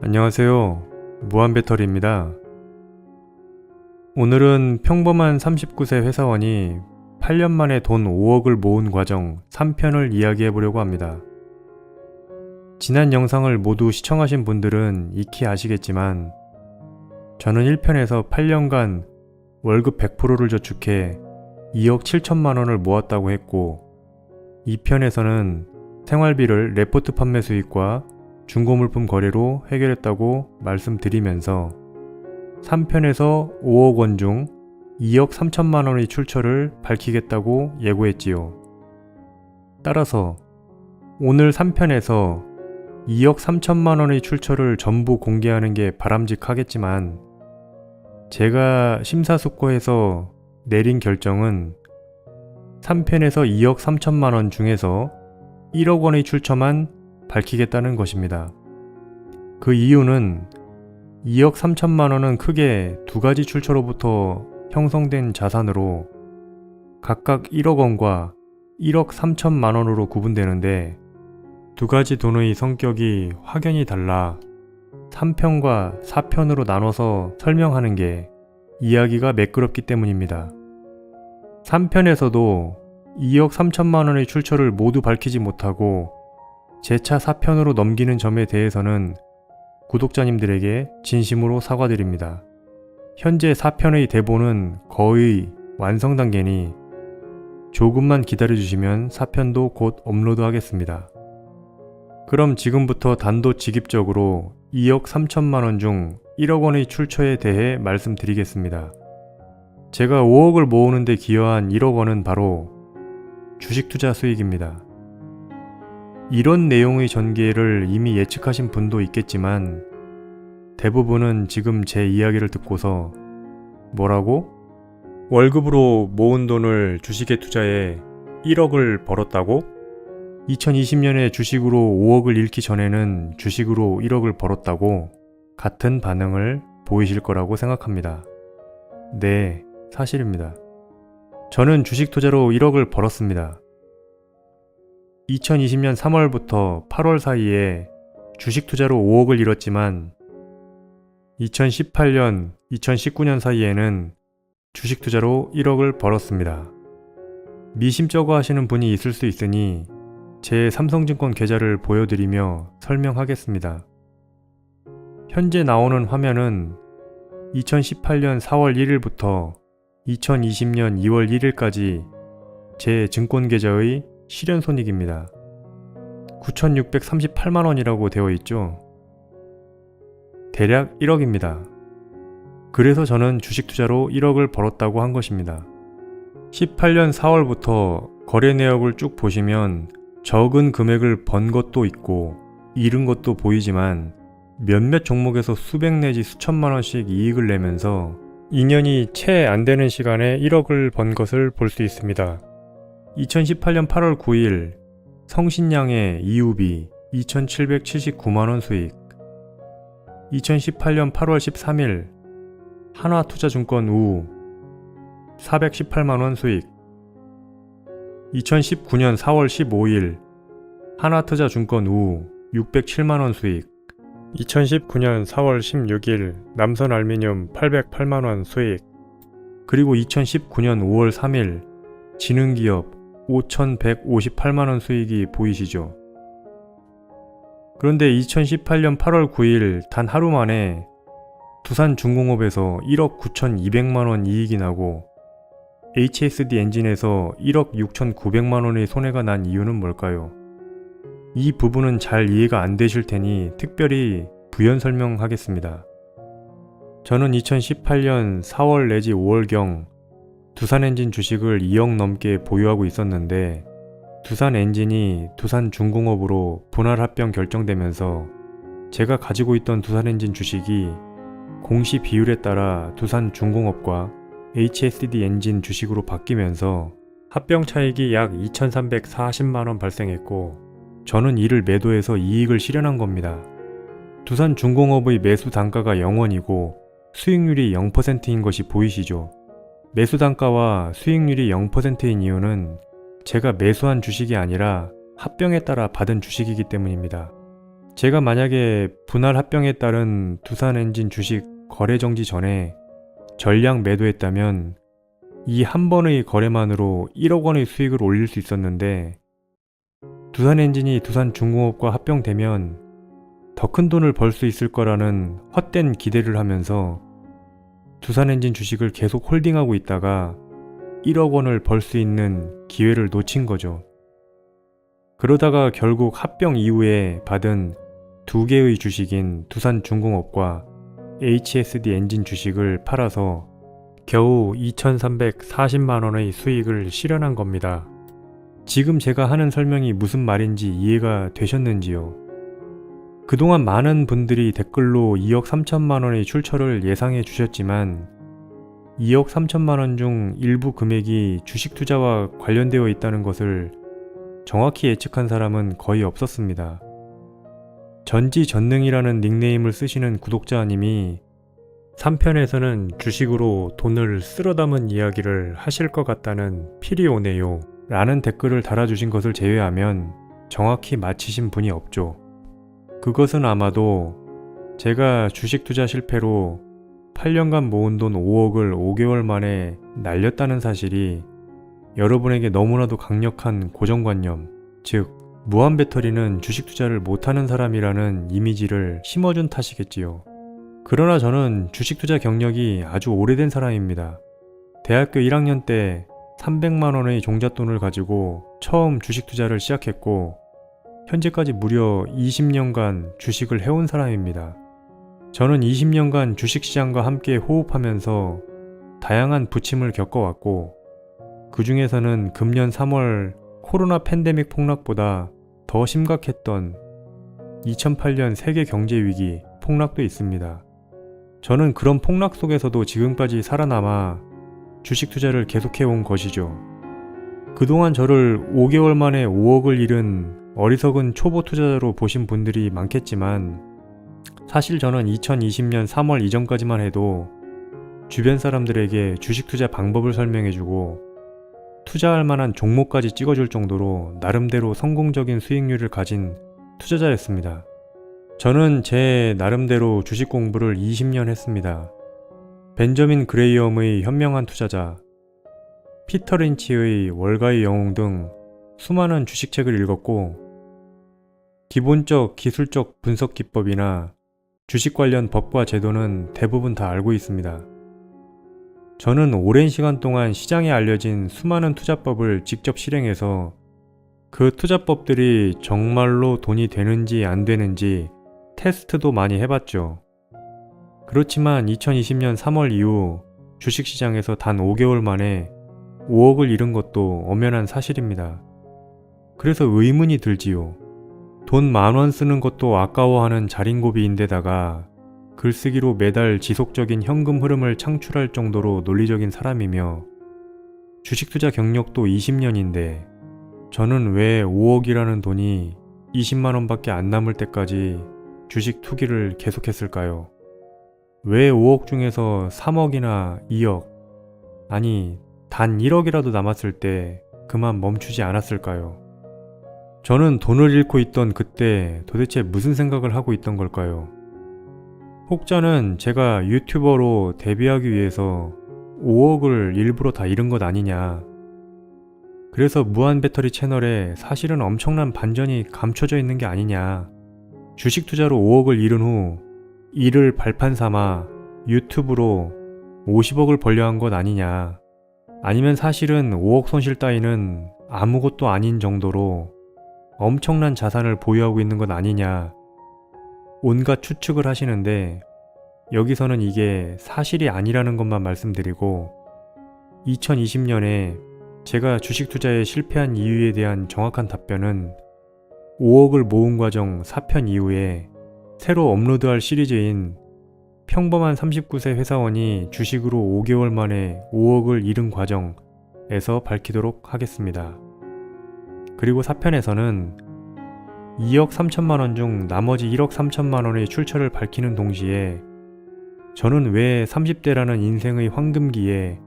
안녕하세요. 무한배터리입니다. 오늘은 평범한 39세 회사원이 8년 만에 돈 5억을 모은 과정 3편을 이야기해 보려고 합니다. 지난 영상을 모두 시청하신 분들은 익히 아시겠지만 저는 1편에서 8년간 월급 100%를 저축해 2억 7천만 원을 모았다고 했고 2편에서는 생활비를 레포트 판매 수익과 중고물품 거래로 해결했다고 말씀드리면서 3편에서 5억 원 중 2억 3천만 원의 출처를 밝히겠다고 예고했지요. 따라서 오늘 3편에서 2억 3천만 원의 출처를 전부 공개하는 게 바람직하겠지만 제가 심사숙고해서 내린 결정은 3편에서 2억 3천만 원 중에서 1억 원의 출처만 밝히겠다는 것입니다. 그 이유는 2억 3천만 원은 크게 두 가지 출처로부터 형성된 자산으로 각각 1억 원과 1억 3천만 원으로 구분되는데 두 가지 돈의 성격이 확연히 달라 3편과 4편으로 나눠서 설명하는 게 이야기가 매끄럽기 때문입니다. 3편에서도 2억 3천만 원의 출처를 모두 밝히지 못하고 재차 4편으로 넘기는 점에 대해서는 구독자님들에게 진심으로 사과드립니다. 현재 4편의 대본은 거의 완성 단계니 조금만 기다려주시면 4편도 곧 업로드하겠습니다. 그럼 지금부터 단도직입적으로 2억 3천만 원 중 1억 원의 출처에 대해 말씀드리겠습니다. 제가 5억을 모으는데 기여한 1억 원은 바로 주식 투자 수익입니다. 이런 내용의 전개를 이미 예측하신 분도 있겠지만 대부분은 지금 제 이야기를 듣고서 뭐라고? 월급으로 모은 돈을 주식에 투자해 1억을 벌었다고? 2020년에 주식으로 5억을 잃기 전에는 주식으로 1억을 벌었다고? 같은 반응을 보이실 거라고 생각합니다. 네, 사실입니다. 저는 주식 투자로 1억을 벌었습니다. 2020년 3월부터 8월 사이에 주식 투자로 5억을 잃었지만 2018년, 2019년 사이에는 주식 투자로 1억을 벌었습니다. 미심쩍어 하시는 분이 있을 수 있으니 제 삼성증권 계좌를 보여드리며 설명하겠습니다. 현재 나오는 화면은 2018년 4월 1일부터 2020년 2월 1일까지 제 증권계좌의 실현손익입니다. 9,638만원이라고 되어 있죠. 대략 1억입니다. 그래서 저는 주식 투자로 1억을 벌었다고 한 것입니다. 18년 4월부터 거래 내역을 쭉 보시면 적은 금액을 번 것도 있고 잃은 것도 보이지만 몇몇 종목에서 수백 내지 수천만원씩 이익을 내면서 2년이 채 안 되는 시간에 1억을 번 것을 볼 수 있습니다. 2018년 8월 9일 성신양의 이우비 2,779만원 수익, 2018년 8월 13일 한화투자증권 우 418만원 수익, 2019년 4월 15일 하나투자증권 우 607만원 수익, 2019년 4월 16일 남선알미늄 808만원 수익, 그리고 2019년 5월 3일 지능기업 5,158만원 수익이 보이시죠? 그런데 2018년 8월 9일 단 하루 만에 두산중공업에서 1억 9,200만원 이익이 나고 HSD 엔진에서 1억 6,900만원의 손해가 난 이유는 뭘까요? 이 부분은 잘 이해가 안 되실 테니 특별히 부연 설명하겠습니다. 저는 2018년 4월 내지 5월경 두산엔진 주식을 2억 넘게 보유하고 있었는데 두산엔진이 두산중공업으로 분할 합병 결정되면서 제가 가지고 있던 두산엔진 주식이 공시 비율에 따라 두산중공업과 HSD 엔진 주식으로 바뀌면서 합병 차익이 약 2,340만원 발생했고 저는 이를 매도해서 이익을 실현한 겁니다. 두산중공업의 매수 단가가 0원이고 수익률이 0%인 것이 보이시죠? 매수 단가와 수익률이 0%인 이유는 제가 매수한 주식이 아니라 합병에 따라 받은 주식이기 때문입니다. 제가 만약에 분할 합병에 따른 두산엔진 주식 거래 정지 전에 전량 매도했다면 이 한 번의 거래만으로 1억 원의 수익을 올릴 수 있었는데, 두산엔진이 두산중공업과 합병되면 더 큰 돈을 벌 수 있을 거라는 헛된 기대를 하면서 두산엔진 주식을 계속 홀딩하고 있다가 1억 원을 벌 수 있는 기회를 놓친 거죠. 그러다가 결국 합병 이후에 받은 두 개의 주식인 두산중공업과 HSD 엔진 주식을 팔아서 겨우 2,340만원의 수익을 실현한 겁니다. 지금 제가 하는 설명이 무슨 말인지 이해가 되셨는지요? 그동안 많은 분들이 댓글로 2억 3천만원의 출처를 예상해 주셨지만 2억 3천만원 중 일부 금액이 주식 투자와 관련되어 있다는 것을 정확히 예측한 사람은 거의 없었습니다. 전지전능이라는 닉네임을 쓰시는 구독자님이 3편에서는 주식으로 돈을 쓸어 담은 이야기를 하실 것 같다는 필이 오네요 라는 댓글을 달아주신 것을 제외하면 정확히 맞히신 분이 없죠. 그것은 아마도 제가 주식 투자 실패로 8년간 모은 돈 5억을 5개월 만에 날렸다는 사실이 여러분에게 너무나도 강력한 고정관념, 즉 무한 배터리는 주식 투자를 못하는 사람이라는 이미지를 심어준 탓이겠지요. 그러나 저는 주식 투자 경력이 아주 오래된 사람입니다. 대학교 1학년 때 300만원의 종잣돈을 가지고 처음 주식 투자를 시작했고 현재까지 무려 20년간 주식을 해온 사람입니다. 저는 20년간 주식시장과 함께 호흡하면서 다양한 부침을 겪어왔고 그 중에서는 금년 3월 코로나 팬데믹 폭락보다 더 심각했던 2008년 세계 경제위기 폭락도 있습니다. 저는 그런 폭락 속에서도 지금까지 살아남아 주식 투자를 계속해온 것이죠. 그동안 저를 5개월 만에 5억을 잃은 어리석은 초보 투자자로 보신 분들이 많겠지만 사실 저는 2020년 3월 이전까지만 해도 주변 사람들에게 주식 투자 방법을 설명해주고 투자할 만한 종목까지 찍어줄 정도로 나름대로 성공적인 수익률을 가진 투자자였습니다. 저는 제 나름대로 주식 공부를 20년 했습니다. 벤저민 그레이엄의 현명한 투자자, 피터 린치의 월가의 영웅 등 수많은 주식책을 읽었고 기본적 기술적 분석 기법이나 주식 관련 법과 제도는 대부분 다 알고 있습니다. 저는 오랜 시간 동안 시장에 알려진 수많은 투자법을 직접 실행해서 그 투자법들이 정말로 돈이 되는지 안 되는지 테스트도 많이 해봤죠. 그렇지만 2020년 3월 이후 주식시장에서 단 5개월 만에 5억을 잃은 것도 엄연한 사실입니다. 그래서 의문이 들지요. 돈 10,000원 쓰는 것도 아까워하는 자린고비인데다가 글쓰기로 매달 지속적인 현금 흐름을 창출할 정도로 논리적인 사람이며 주식 투자 경력도 20년인데 저는 왜 5억이라는 돈이 20만원밖에 안 남을 때까지 주식 투기를 계속했을까요? 왜 5억 중에서 3억이나 2억, 아니 단 1억이라도 남았을 때 그만 멈추지 않았을까요? 저는 돈을 잃고 있던 그때 도대체 무슨 생각을 하고 있던 걸까요? 혹자는 제가 유튜버로 데뷔하기 위해서 5억을 일부러 다 잃은 것 아니냐, 그래서 무한 배터리 채널에 사실은 엄청난 반전이 감춰져 있는 게 아니냐, 주식 투자로 5억을 잃은 후 이를 발판 삼아 유튜브로 50억을 벌려 한 것 아니냐, 아니면 사실은 5억 손실 따위는 아무것도 아닌 정도로 엄청난 자산을 보유하고 있는 것 아니냐, 온갖 추측을 하시는데 여기서는 이게 사실이 아니라는 것만 말씀드리고 2020년에 제가 주식 투자에 실패한 이유에 대한 정확한 답변은 5억을 모은 과정 4편 이후에 새로 업로드할 시리즈인 평범한 39세 회사원이 주식으로 5개월 만에 5억을 잃은 과정에서 밝히도록 하겠습니다. 그리고 4편에서는 2억 3천만원 중 나머지 1억 3천만원의 출처를 밝히는 동시에 저는 왜 30대라는 인생의 황금기에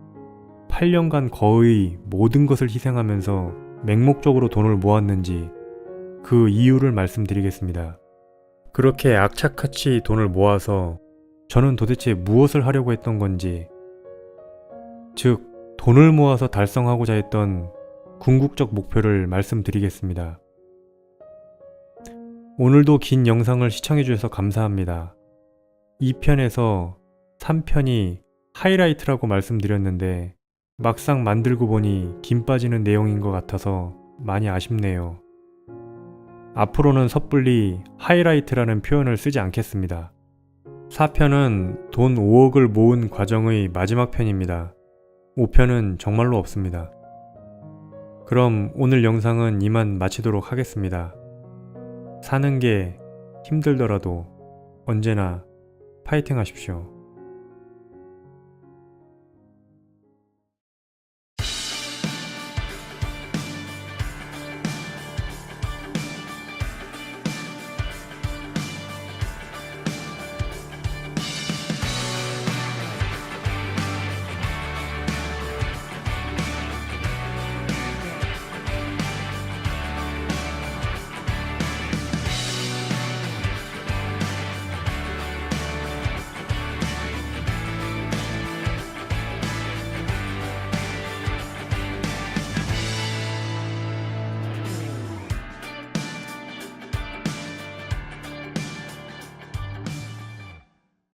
8년간 거의 모든 것을 희생하면서 맹목적으로 돈을 모았는지 그 이유를 말씀드리겠습니다. 그렇게 악착같이 돈을 모아서 저는 도대체 무엇을 하려고 했던 건지, 즉 돈을 모아서 달성하고자 했던 궁극적 목표를 말씀드리겠습니다. 오늘도 긴 영상을 시청해주셔서 감사합니다. 2편에서 3편이 하이라이트라고 말씀드렸는데 막상 만들고 보니 김 빠지는 내용인 것 같아서 많이 아쉽네요. 앞으로는 섣불리 하이라이트라는 표현을 쓰지 않겠습니다. 4편은 돈 5억을 모은 과정의 마지막 편입니다. 5편은 정말로 없습니다. 그럼 오늘 영상은 이만 마치도록 하겠습니다. 사는 게 힘들더라도 언제나 파이팅 하십시오.